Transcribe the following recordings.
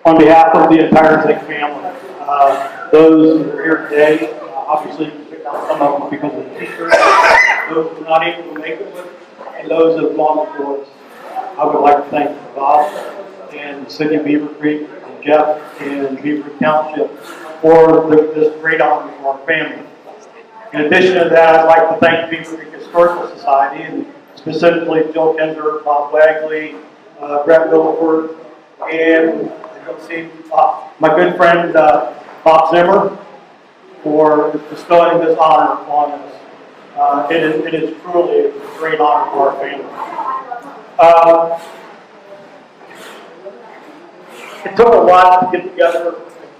On behalf of the entire Zink family, those who are here today, obviously picked out some of them because of the t-shirts, those who are not able to make it with, and those that have gone before us. I would like to thank Bob and the city of Beavercreek and Jeff and Beavercreek Township for this great honor for our family. In addition to that, I'd like to thank the Beavercreek Historical Society, and specifically Jill Kinder, Bob Wagley, Brett Williford, and my good friend Bob Zimmer for bestowing this honor on us. It is truly a great honor for our family. It took a lot to get together,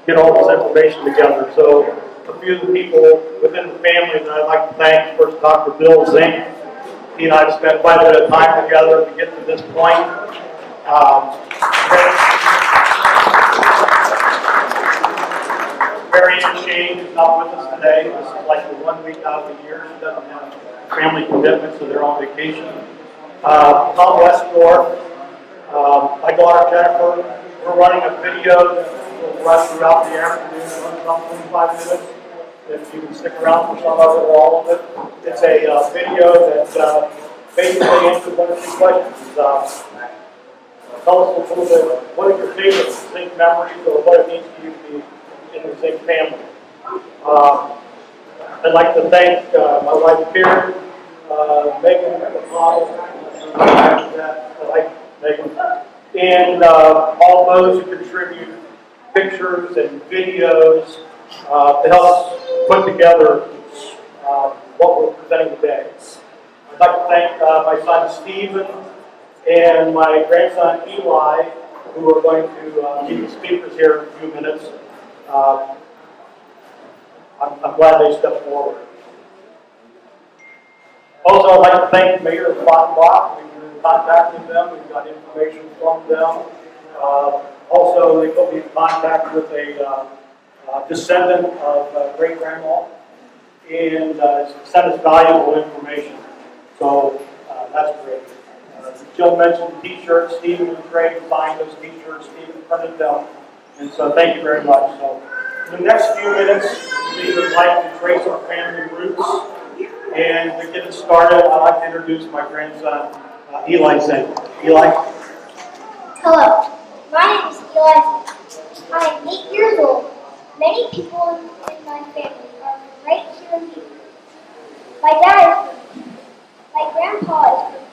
get all this information together. So a few of the people within the family that I'd like to thank, first Dr. Bill Zink. He and I have spent quite a bit of time together to get to this point. Mary Ann Shane is not with us today. This is like the 1 week out of the year. She doesn't have family commitments, so they're on vacation. Tom Westmore, my daughter Jennifer. We're running a video that will run throughout the afternoon, runs about 25 minutes. If you can stick around for some of it or all of it. It's a video that basically answers one of these questions. Tell us a little bit, what are your favorite Zink memories or what it means to you to be in the Zink family? I'd like to thank my wife Karen, Megan McConnell, Megan, and all those who contribute pictures and videos to help us put together what we're presenting today. I'd like to thank my son Stephen and my grandson Eli, who are going to be the speakers here in a few minutes. I'm glad they stepped forward. Also, I'd like to thank the mayor of Flat Rock. We've been in contact with them. We've got information from them. Also, they put me in contact with a descendant of great-grandma and sent us valuable information. So that's great. Jill mentioned t-shirts. Stephen and Craig signed those t-shirts. Stephen printed them. And so thank you very much. So in the next few minutes, we would like to trace our family roots. And to get it started, I'd like to introduce my grandson, Eli Zink. Eli? Hello, my name is Eli Zink. I am 8 years old. Many people in my family are right here in Beavercreek. My dad is from here. My grandpa is from here.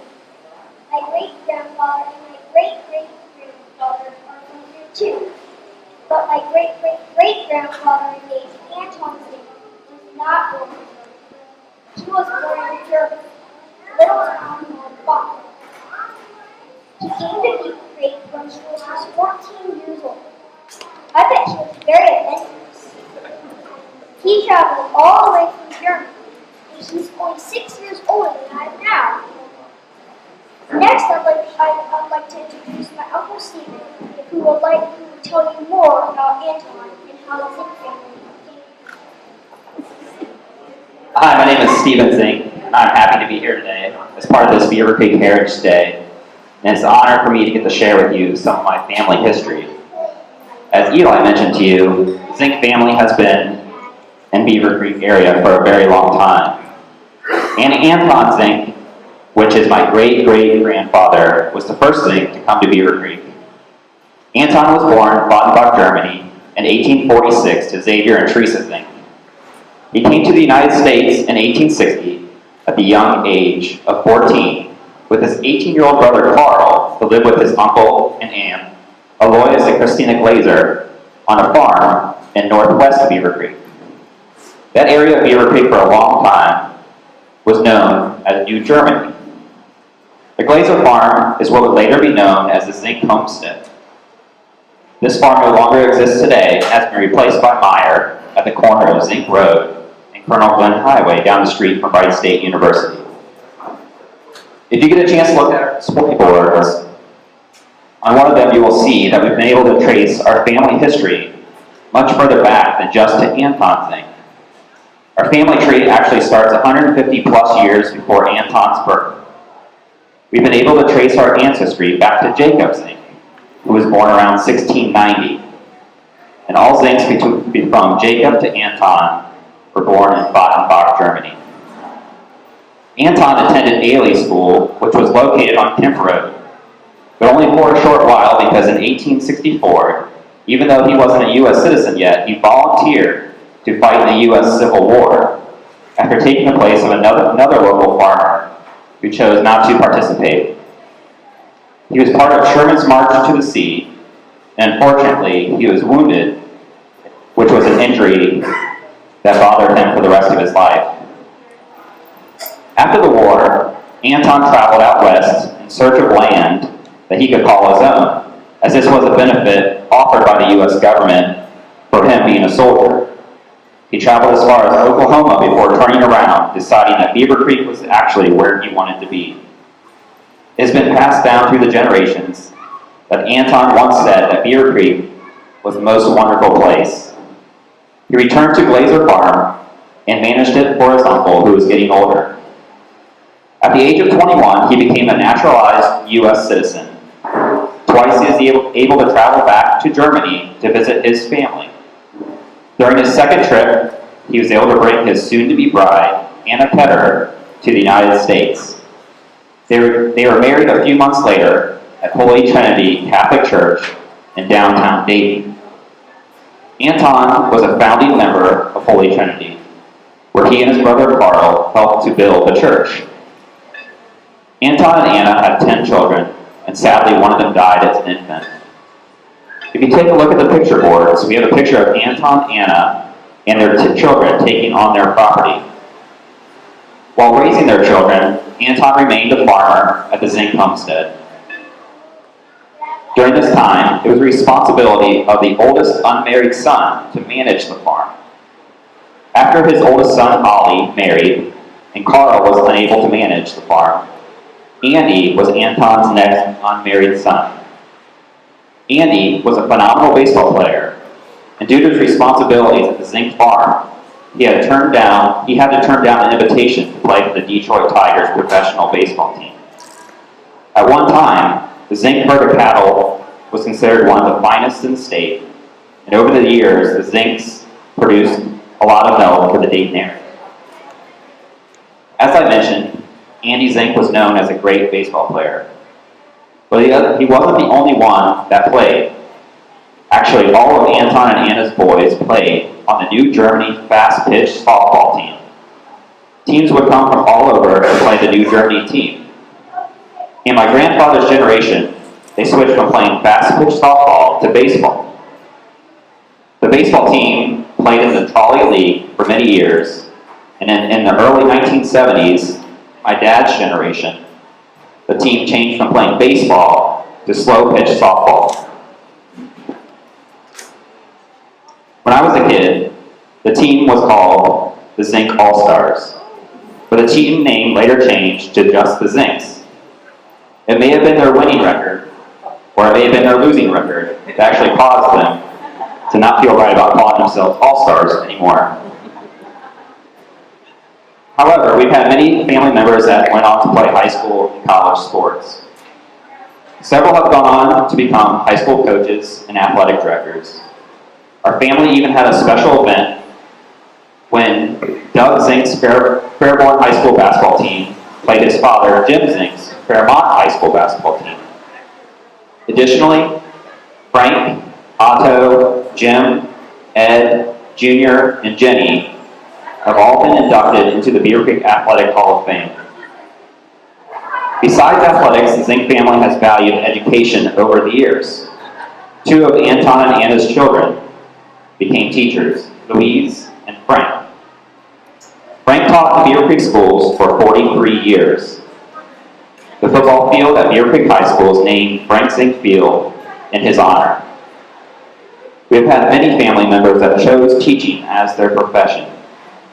My great-grandfather and my great-great-grandfather are from here too. But my great-great-great-grandfather named Anton Zink was not born here. He was born in Germany, a little town called Bach. He came to Beavercreek when he was just 14 years old. I bet he was very adventurous. He traveled all the way from Germany, and he's only 6 years older than I am now. Next, I'd like to introduce my Uncle Stephen, who will tell you more about Anton and how the Zink family came. Hi, my name is Stephen Zink, and I'm happy to be here today as part of this Beavercreek Heritage Day. And it's an honor for me to get to share with you some of my family history. As Eli mentioned to you, the Zink family has been in Beavercreek area for a very long time. And Anton Zink, which is my great-great-grandfather, was the first Zink to come to Beavercreek. Anton was born in Bach, Germany in 1846 to Xavier and Teresa Zink. He came to the United States in 1860 at the young age of 14 with his 18-year-old brother Carl to live with his uncle and aunt, Alois and Christina Glazer, on a farm in northwest Beavercreek. That area of Beavercreek for a long time was known as New Germany. The Glazer farm is what would later be known as the Zink homestead. This farm no longer exists today and has been replaced by Meyer at the corner of Zink Road and Colonel Glenn Highway down the street from Wright State University. If you get a chance to look at our display boards, on one of them you will see that we've been able to trace our family history much further back than just to Anton Zink. Our family tree actually starts 150 plus years before Anton's birth. We've been able to trace our ancestry back to Jacob Zink, who was born around 1690. and all Zinks from Jacob to Anton were born in Baden-Baden, Germany. Anton attended Ailey School, which was located on Kemp Road, but only for a short while because in 1864, even though he wasn't a U.S. citizen yet, he volunteered to fight in the U.S. Civil War after taking the place of another local farmer who chose not to participate. He was part of Sherman's March to the Sea, and unfortunately, he was wounded, which was an injury that bothered him for the rest of his life. After the war, Anton traveled out west in search of land that he could call his own, as this was a benefit offered by the U.S. government for him being a soldier. He traveled as far as Oklahoma before turning around, deciding that Beavercreek was actually where he wanted to be. It has been passed down through the generations that Anton once said that Beavercreek was the most wonderful place. He returned to Glazer Farm and managed it for his uncle, who was getting older. At the age of 21, he became a naturalized U.S. citizen. Twice he was able to travel back to Germany to visit his family. During his second trip, he was able to bring his soon-to-be bride, Anna Petter, to the United States. They were married a few months later at Holy Trinity Catholic Church in downtown Dayton. Anton was a founding member of Holy Trinity, where he and his brother Carl helped to build the church. Anton and Anna had 10 children, and sadly one of them died as an infant. If you take a look at the picture boards, we have a picture of Anton, Anna, and their children taking on their property. While raising their children, Anton remained a farmer at the Zink homestead. During this time, it was the responsibility of the oldest unmarried son to manage the farm. After his oldest son, Ollie, married, and Carl was unable to manage the farm, Andy was Anton's next unmarried son. Andy was a phenomenal baseball player, and due to his responsibilities at the Zink farm, he had to turn down an invitation to play for the Detroit Tigers professional baseball team. At one time, the Zink herd of cattle was considered one of the finest in the state, and over the years, the Zinks produced a lot of milk for the Dayton area. As I mentioned, Andy Zink was known as a great baseball player, but he wasn't the only one that played. Actually, all of Anton and Anna's boys played on the New Germany fast-pitch softball team. Teams would come from all over to play the New Germany team. In my grandfather's generation, they switched from playing fast-pitch softball to baseball. The baseball team played in the Trolley League for many years, and in the early 1970s, my dad's generation, the team changed from playing baseball to slow-pitch softball. When I was a kid, the team was called the Zink All-Stars, but the team name later changed to just the Zinks. It may have been their winning record, or it may have been their losing record that actually caused them to not feel right about calling themselves All-Stars anymore. However, we've had many family members that went on to play high school and college sports. Several have gone on to become high school coaches and athletic directors. Our family even had a special event when Doug Zink's Fairborn High School basketball team played his father, Jim Zink's Fairmont High School basketball team. Additionally, Frank, Otto, Jim, Ed, Junior, and Jenny have all been inducted into the Beavercreek Athletic Hall of Fame. Besides athletics, the Zink family has valued education over the years. Two of Anton and Anna's children became teachers, Louise and Frank. Frank taught in Beavercreek schools for 43 years. The football field at Beavercreek High School is named Frank Zink Field in his honor. We have had many family members that chose teaching as their profession,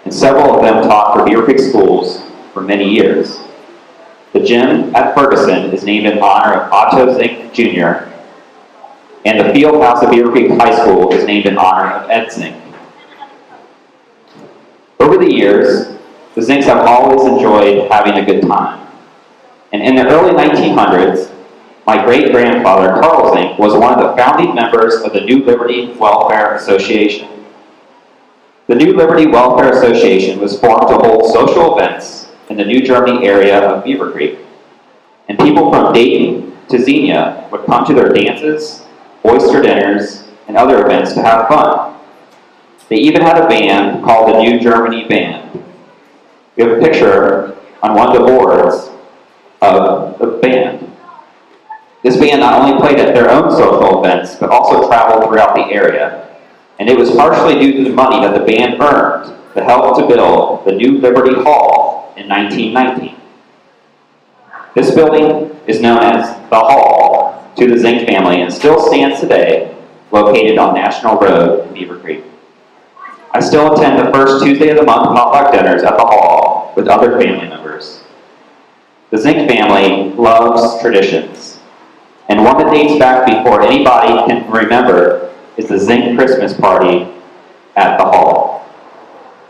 and several of them taught for Beavercreek schools for many years. The gym at Ferguson is named in honor of Otto Zink Jr., and the field house at Beavercreek High School is named in honor of Ed Zink. Over the years, the Zinks have always enjoyed having a good time. And in the early 1900s, My great-grandfather, Carl Zink, was one of the founding members of the New Liberty Welfare Association. The New Liberty Welfare Association was formed to hold social events in the New Germany area of Beavercreek, and people from Dayton to Xenia would come to their dances, oyster dinners, and other events to have fun. They even had a band called the New Germany Band. We have a picture on one of the boards of the band. This band not only played at their own social events, but also traveled throughout the area. And it was partially due to the money that the band earned that helped to build the New Liberty Hall in 1919. This building is known as the Hall to the Zink family and still stands today, located on National Road in Beavercreek. I still attend the first Tuesday of the month potluck dinners at the Hall with other family members. The Zink family loves traditions, and one that dates back before anybody can remember is the Zink Christmas party at the Hall.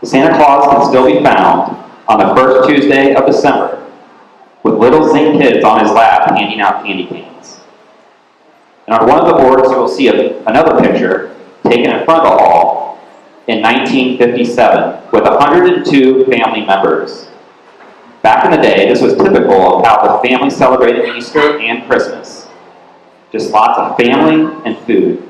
The Santa Claus can still be found on the first Tuesday of December with little Zink kids on his lap handing out candy canes. And on one of the boards you will see another picture taken in front of the Hall in 1957 with 102 family members. Back in the day, this was typical of how the family celebrated Easter and Christmas. Just lots of family and food.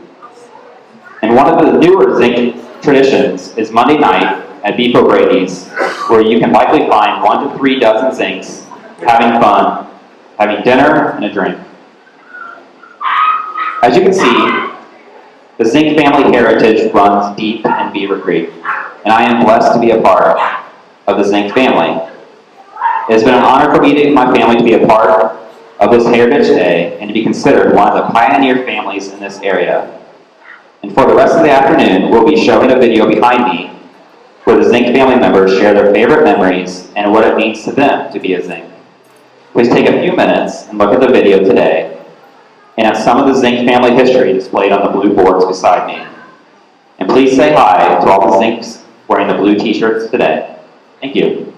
And one of the newer Zink traditions is Monday night at Beef O'Brady's, where you can likely find 1 to 3 dozen Zinks having fun, having dinner and a drink. As you can see, the Zink family heritage runs deep in Beavercreek, and I am blessed to be a part of the Zink family. It has been an honor for me and my family to be a part of this Heritage Day and to be considered one of the pioneer families in this area. And for the rest of the afternoon, we'll be showing a video behind me where the Zink family members share their favorite memories and what it means to them to be a Zink. Please take a few minutes and look at the video today and at some of the Zink family history displayed on the blue boards beside me. And please say hi to all the Zinks wearing the blue t-shirts today. Thank you.